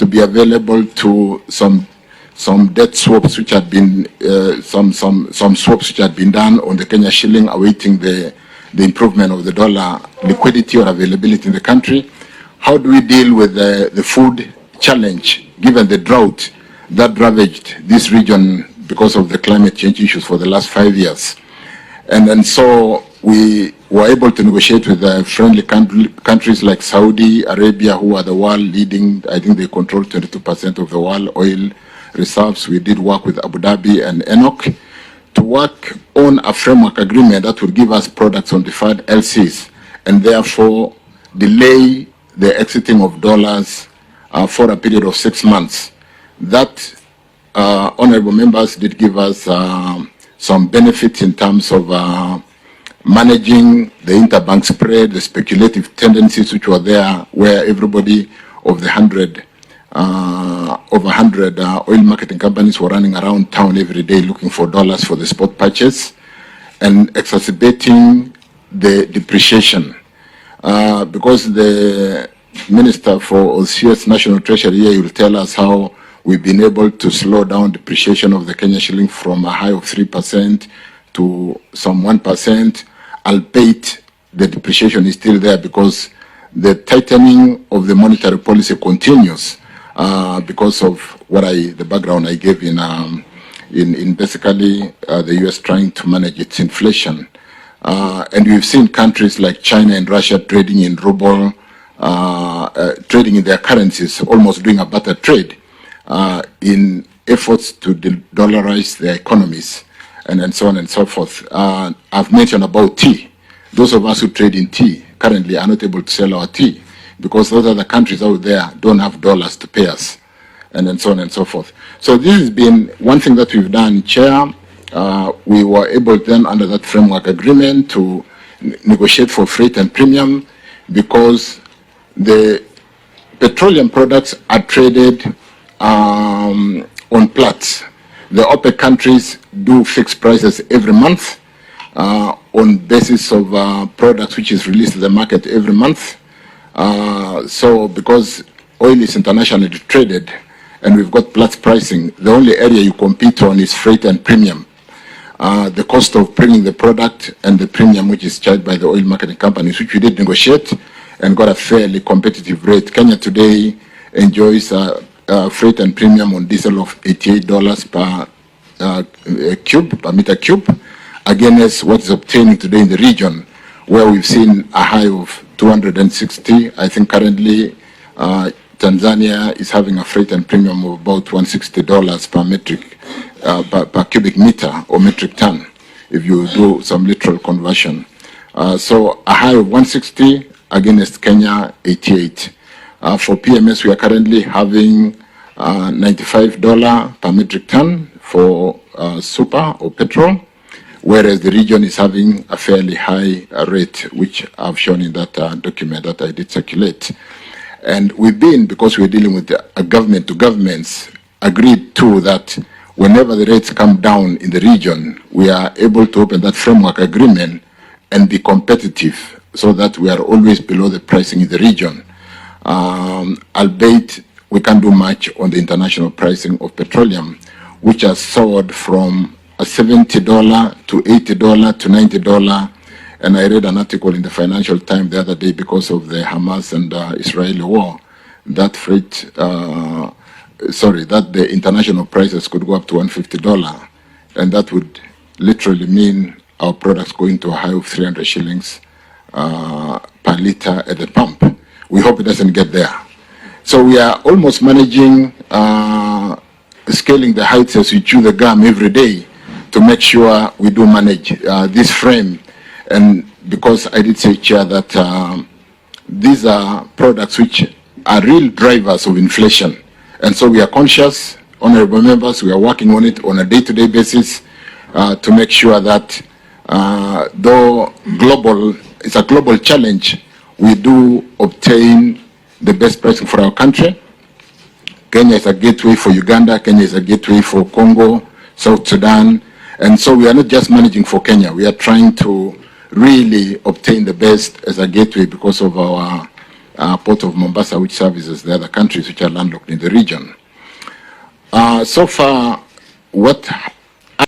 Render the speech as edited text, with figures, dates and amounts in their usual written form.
to be available to some debt swaps which had been some swaps which had been done on the Kenya shilling, awaiting the improvement of the dollar liquidity or availability in the country. How do we deal with the food challenge, given the drought that ravaged this region because of the climate change issues for the last 5 years? And so we were able to negotiate with friendly countries like Saudi Arabia, who are the world leading. I think they control 22% of the world oil reserves. We did work with Abu Dhabi and ENOC to work on a framework agreement that would give us products on deferred LCs and therefore delay the exiting of dollars for a period of 6 months. That, honorable members, did give us some benefits in terms of managing the interbank spread, the speculative tendencies which were there, where everybody of the 100 over 100 oil marketing companies were running around town every day looking for dollars for the spot purchase, and exacerbating the depreciation. Because the Minister for CS National Treasury here will tell us how we've been able to slow down depreciation of the Kenya shilling from a high of 3% to some 1%, albeit the depreciation is still there because the tightening of the monetary policy continues. Because of what the background I gave in basically the U.S. trying to manage its inflation. And we've seen countries like China and Russia trading in ruble, trading in their currencies, almost doing a barter trade in efforts to dollarize their economies, and so on and so forth. I've mentioned about tea. Those of us who trade in tea currently are not able to sell our tea, because those other countries out there don't have dollars to pay us, and so on and so forth. So this has been one thing that we've done, Chair. We were able then, under that framework agreement, to negotiate for freight and premium, because the petroleum products are traded on Platts. The OPEC countries do fixed prices every month on basis of products which is released to the market every month. So because oil is internationally traded and we've got Platts pricing, the only area you compete on is freight and premium. The cost of bringing the product and the premium which is charged by the oil marketing companies, which we did negotiate and got a fairly competitive rate. Kenya today enjoys freight and premium on diesel of $88 per meter cube, against what is obtaining today in the region, where we've seen a high of 260. I think currently Tanzania is having a freight and premium of about $160 per metric, per cubic meter or metric ton, if you do some literal conversion. So a high of 160 against Kenya 88. For PMS, we are currently having $95 per metric ton for super or petrol, whereas the region is having a fairly high rate, which I've shown in that document that I did circulate. And we've been, because we're dealing with a government to governments, agreed to that whenever the rates come down in the region, we are able to open that framework agreement and be competitive, so that we are always below the pricing in the region. Albeit we can't do much on the international pricing of petroleum, which has soared from a $70 to $80 to $90. And I read an article in the Financial Times the other day, because of the Hamas and Israeli war, that that the international prices could go up to $150. And that would literally mean our products going to a high of 300 shillings per liter at the pump. We hope it doesn't get there. So we are almost managing scaling the heights as we chew the gum every day to make sure we do manage this frame. And because I did say, Chair, that these are products which are real drivers of inflation. And so we are conscious, honorable members, we are working on it on a day-to-day basis to make sure that though global, it's a global challenge, we do obtain the best pricing for our country. Kenya is a gateway for Uganda, Kenya is a gateway for Congo, South Sudan. And so we are not just managing for Kenya, we are trying to really obtain the best as a gateway because of our Port of Mombasa, which services the other countries which are landlocked in the region. So far, what